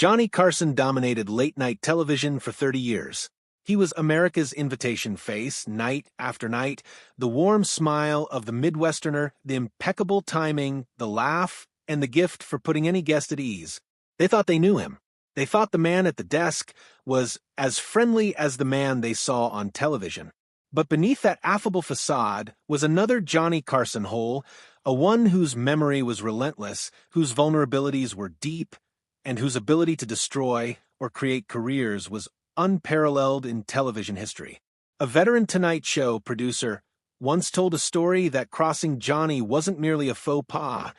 Johnny Carson dominated late-night television for 30 years. He was America's invitation face, night after night, the warm smile of the Midwesterner, the impeccable timing, the laugh, and the gift for putting any guest at ease. They thought they knew him. They thought the man at the desk was as friendly as the man they saw on television. But beneath that affable facade was another Johnny Carson hole, a one whose memory was relentless, whose vulnerabilities were deep, and whose ability to destroy or create careers was unparalleled in television history. A veteran Tonight Show producer once told a story that crossing Johnny wasn't merely a faux pas,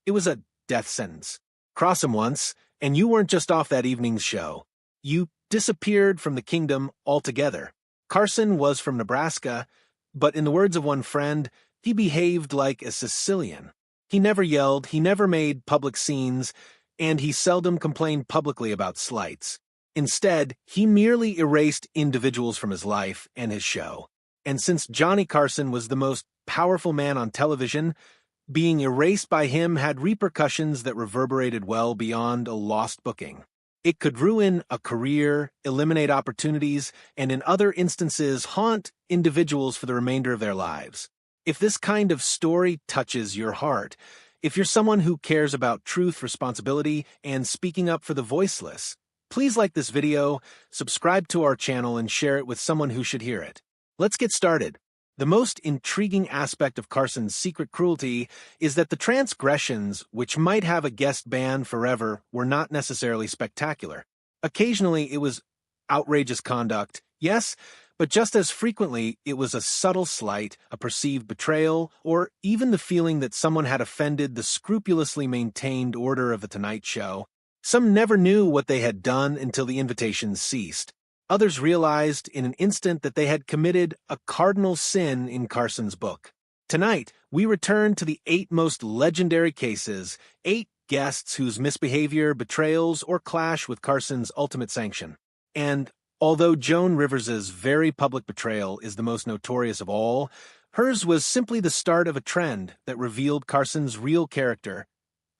it was a death sentence. Cross him once, and you weren't just off that evening's show. You disappeared from the kingdom altogether. Carson was from Nebraska, but in the words of one friend, he behaved like a Sicilian. He never yelled, he never made public scenes, and he seldom complained publicly about slights. Instead, he merely erased individuals from his life and his show. And since Johnny Carson was the most powerful man on television, being erased by him had repercussions that reverberated well beyond a lost booking. It could ruin a career, eliminate opportunities, and in other instances haunt individuals for the remainder of their lives. If this kind of story touches your heart, if you're someone who cares about truth, responsibility, and speaking up for the voiceless, please like this video, subscribe to our channel, and share it with someone who should hear it. Let's get started. The most intriguing aspect of Carson's secret cruelty is that the transgressions, which might have a guest banned forever, were not necessarily spectacular. Occasionally, it was outrageous conduct, yes, but just as frequently, it was a subtle slight, a perceived betrayal, or even the feeling that someone had offended the scrupulously maintained order of The Tonight Show. Some never knew what they had done until the invitations ceased. Others realized in an instant that they had committed a cardinal sin in Carson's book. Tonight, we return to the 8 most legendary cases, 8 guests whose misbehavior, betrayals, or clash with Carson's ultimate sanction. And although Joan Rivers's very public betrayal is the most notorious of all, hers was simply the start of a trend that revealed Carson's real character,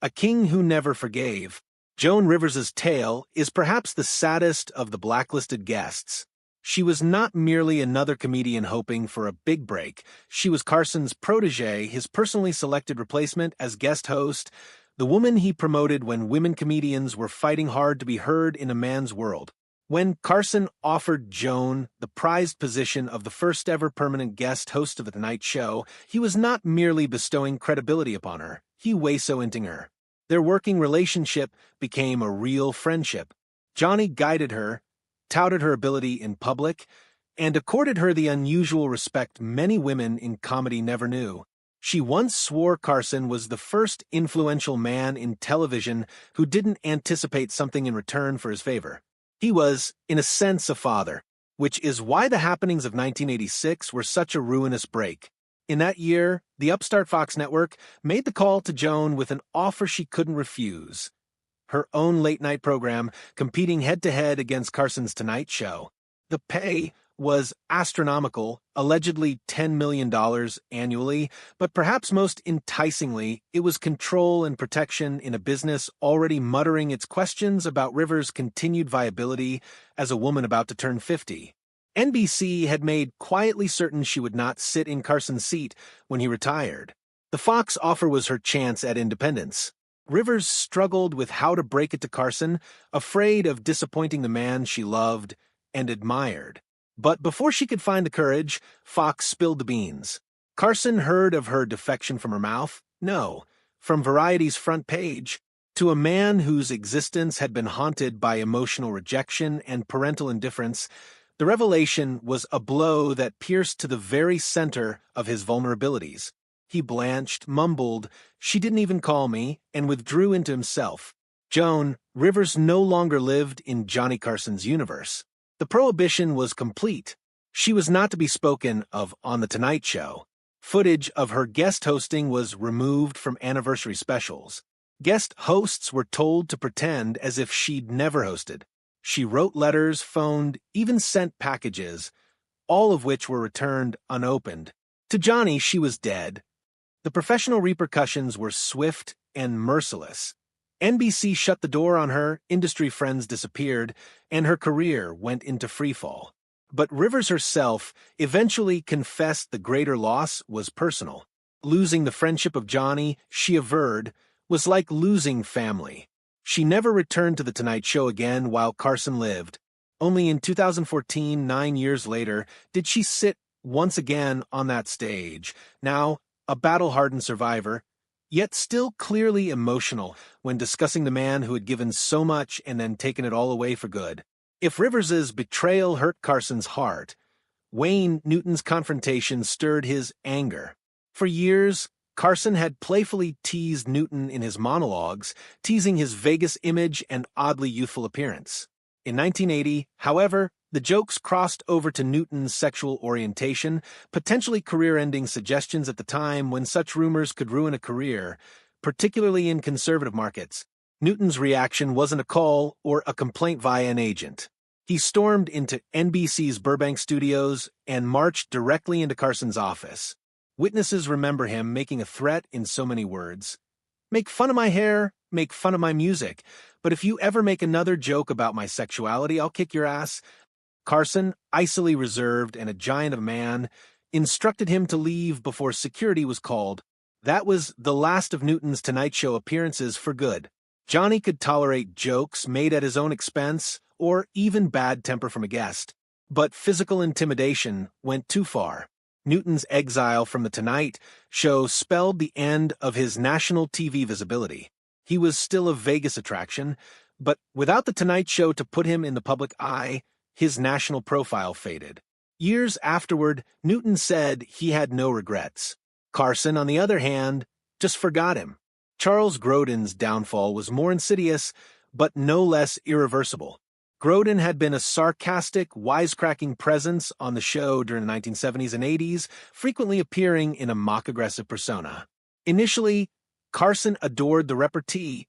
a king who never forgave. Joan Rivers's tale is perhaps the saddest of the blacklisted guests. She was not merely another comedian hoping for a big break. She was Carson's protege, his personally selected replacement as guest host, the woman he promoted when women comedians were fighting hard to be heard in a man's world. When Carson offered Joan the prized position of the first-ever permanent guest host of The Tonight Show, he was not merely bestowing credibility upon her, he wayso-inting her. Their working relationship became a real friendship. Johnny guided her, touted her ability in public, and accorded her the unusual respect many women in comedy never knew. She once swore Carson was the first influential man in television who didn't anticipate something in return for his favor. He was, in a sense, a father, which is why the happenings of 1986 were such a ruinous break. In that year, the upstart Fox network made the call to Joan with an offer she couldn't refuse. Her own late-night program, competing head-to-head against Carson's Tonight Show. The pay was astronomical, allegedly $10 million annually, but perhaps most enticingly, it was control and protection in a business already muttering its questions about Rivers' continued viability as a woman about to turn 50. NBC had made quietly certain she would not sit in Carson's seat when he retired. The Fox offer was her chance at independence. Rivers struggled with how to break it to Carson, afraid of disappointing the man she loved and admired. But before she could find the courage, Fox spilled the beans. Carson heard of her defection from her mouth? No, from Variety's front page. To a man whose existence had been haunted by emotional rejection and parental indifference, the revelation was a blow that pierced to the very center of his vulnerabilities. He blanched, mumbled, "She didn't even call me," and withdrew into himself. Joan, Rivers no longer lived in Johnny Carson's universe. The prohibition was complete. She was not to be spoken of on The Tonight Show. Footage of her guest hosting was removed from anniversary specials. Guest hosts were told to pretend as if she'd never hosted. She wrote letters, phoned, even sent packages, all of which were returned unopened. To Johnny, she was dead. The professional repercussions were swift and merciless. NBC shut the door on her, industry friends disappeared, and her career went into freefall. But Rivers herself eventually confessed the greater loss was personal. Losing the friendship of Johnny, she averred, was like losing family. She never returned to The Tonight Show again while Carson lived. Only in 2014, 9 years later, did she sit once again on that stage, now a battle-hardened survivor, yet still clearly emotional when discussing the man who had given so much and then taken it all away for good. If Rivers's betrayal hurt Carson's heart, Wayne Newton's confrontation stirred his anger. For years, Carson had playfully teased Newton in his monologues, teasing his Vegas image and oddly youthful appearance. In 1980, however, the jokes crossed over to Newton's sexual orientation, potentially career-ending suggestions at the time when such rumors could ruin a career, particularly in conservative markets. Newton's reaction wasn't a call or a complaint via an agent. He stormed into NBC's Burbank studios and marched directly into Carson's office. Witnesses remember him making a threat in so many words. "Make fun of my hair, make fun of my music, but if you ever make another joke about my sexuality, I'll kick your ass." Carson, icily reserved and a giant of a man, instructed him to leave before security was called. That was the last of Newton's Tonight Show appearances for good. Johnny could tolerate jokes made at his own expense or even bad temper from a guest, but physical intimidation went too far. Newton's exile from The Tonight Show spelled the end of his national TV visibility. He was still a Vegas attraction, but without The Tonight Show to put him in the public eye, his national profile faded. Years afterward, Newton said he had no regrets. Carson, on the other hand, just forgot him. Charles Grodin's downfall was more insidious, but no less irreversible. Grodin had been a sarcastic, wisecracking presence on the show during the 1970s and 80s, frequently appearing in a mock-aggressive persona. Initially, Carson adored the repartee,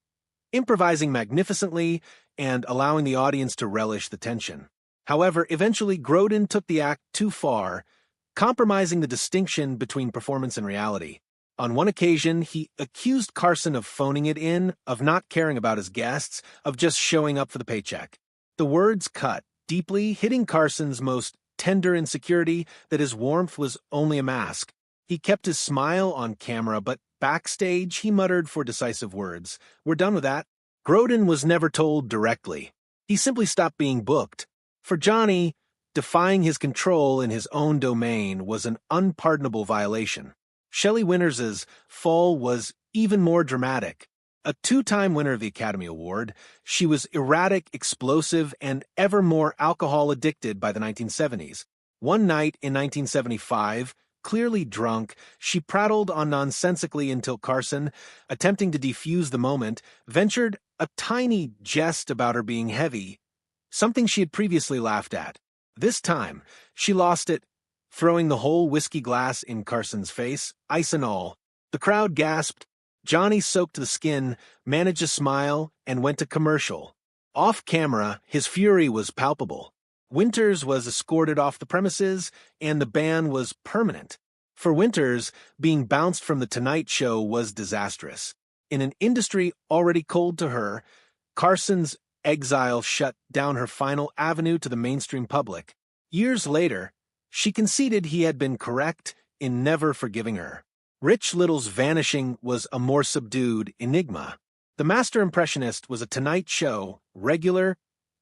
improvising magnificently and allowing the audience to relish the tension. However, eventually Grodin took the act too far, compromising the distinction between performance and reality. On one occasion, he accused Carson of phoning it in, of not caring about his guests, of just showing up for the paycheck. The words cut deeply, hitting Carson's most tender insecurity that his warmth was only a mask. He kept his smile on camera, but backstage he muttered for decisive words. "We're done with that." Grodin was never told directly. He simply stopped being booked. For Johnny, defying his control in his own domain was an unpardonable violation. Shelley Winters's fall was even more dramatic. A two-time winner of the Academy Award, she was erratic, explosive, and ever more alcohol-addicted by the 1970s. One night in 1975, clearly drunk, she prattled on nonsensically until Carson, attempting to defuse the moment, ventured a tiny jest about her being heavy, something she had previously laughed at. This time, she lost it, throwing the whole whiskey glass in Carson's face, ice and all. The crowd gasped. Johnny, soaked to the skin, managed a smile and went to commercial. Off camera, his fury was palpable. Winters was escorted off the premises, and the ban was permanent. For Winters, being bounced from The Tonight Show was disastrous. In an industry already cold to her, Carson's exile shut down her final avenue to the mainstream public. Years later, she conceded he had been correct in never forgiving her. Rich Little's vanishing was a more subdued enigma. The master impressionist was a Tonight Show regular,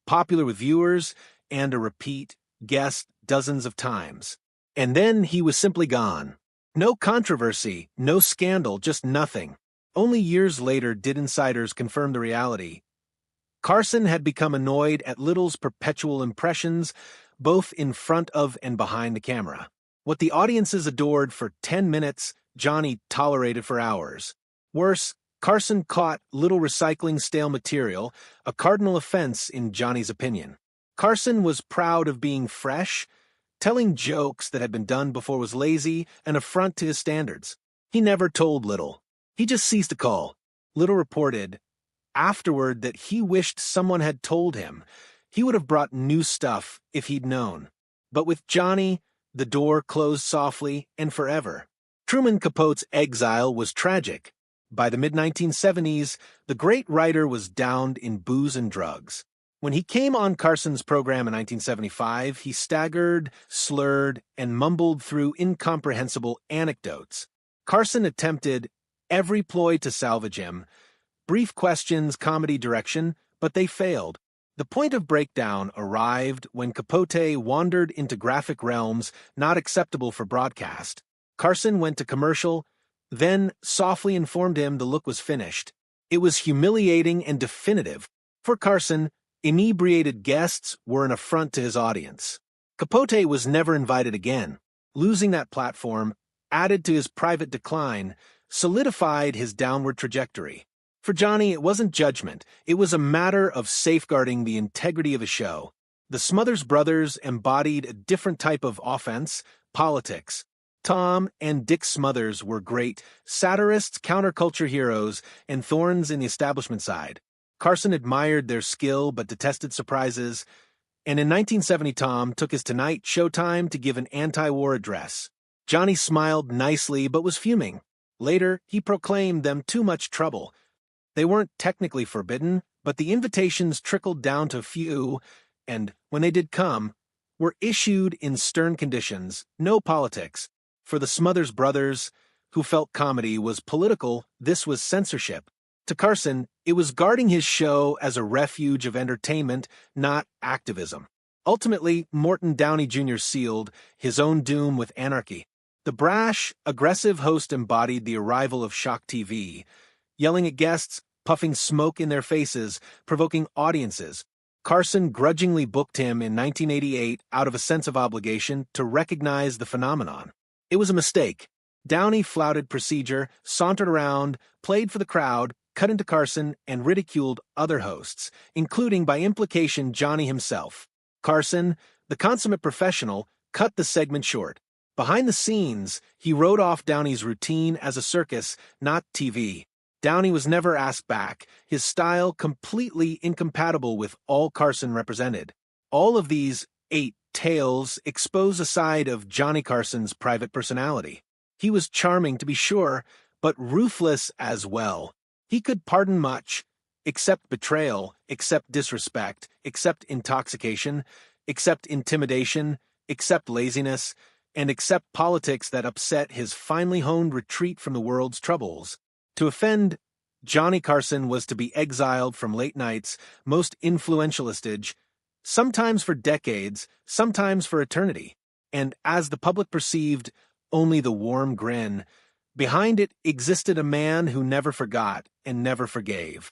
popular with viewers, and a repeat guest dozens of times. And then he was simply gone. No controversy, no scandal, just nothing. Only years later did insiders confirm the reality. Carson had become annoyed at Little's perpetual impressions, both in front of and behind the camera. What the audiences adored for 10 minutes, Johnny tolerated for hours. Worse, Carson caught Little recycling stale material, a cardinal offense in Johnny's opinion. Carson was proud of being fresh. Telling jokes that had been done before was lazy, an affront to his standards. He never told Little. He just ceased to call. Little reported afterward that he wished someone had told him. He would have brought new stuff if he'd known. But with Johnny, the door closed softly and forever. Truman Capote's exile was tragic, By the mid-1970s, the great writer was downed in booze and drugs. When he came on Carson's program in 1975, he staggered, slurred, and mumbled through incomprehensible anecdotes. Carson attempted every ploy to salvage him, brief questions, comedy direction, but they failed. The point of breakdown arrived when Capote wandered into graphic realms not acceptable for broadcast. Carson went to commercial, then softly informed him the look was finished. It was humiliating and definitive. For Carson, inebriated guests were an affront to his audience. Capote was never invited again. Losing that platform, added to his private decline, solidified his downward trajectory. For Johnny, it wasn't judgment. It was a matter of safeguarding the integrity of a show. The Smothers Brothers embodied a different type of offense, politics. Tom and Dick Smothers were great satirists, counterculture heroes, and thorns in the establishment side. Carson admired their skill but detested surprises, and in 1970 Tom took his Tonight Showtime to give an anti-war address. Johnny smiled nicely but was fuming. Later, he proclaimed them too much trouble. They weren't technically forbidden, but the invitations trickled down to few, and when they did come, were issued in stern conditions, no politics. For the Smothers Brothers, who felt comedy was political, this was censorship. To Carson, it was guarding his show as a refuge of entertainment, not activism. Ultimately, Morton Downey Jr. sealed his own doom with anarchy. The brash, aggressive host embodied the arrival of shock TV, yelling at guests, puffing smoke in their faces, provoking audiences. Carson grudgingly booked him in 1988 out of a sense of obligation to recognize the phenomenon. It was a mistake. Downey flouted procedure, sauntered around, played for the crowd, cut into Carson, and ridiculed other hosts, including by implication Johnny himself. Carson, the consummate professional, cut the segment short. Behind the scenes, he wrote off Downey's routine as a circus, not TV. Downey was never asked back, his style completely incompatible with all Carson represented. All of these 8 tales expose a side of Johnny Carson's private personality. He was charming, to be sure, but ruthless as well. He could pardon much, accept betrayal, accept disrespect, accept intoxication, accept intimidation, accept laziness, and accept politics that upset his finely honed retreat from the world's troubles. To offend Johnny Carson was to be exiled from late night's most influential stage, sometimes for decades, sometimes for eternity. And as the public perceived only the warm grin, behind it existed a man who never forgot and never forgave.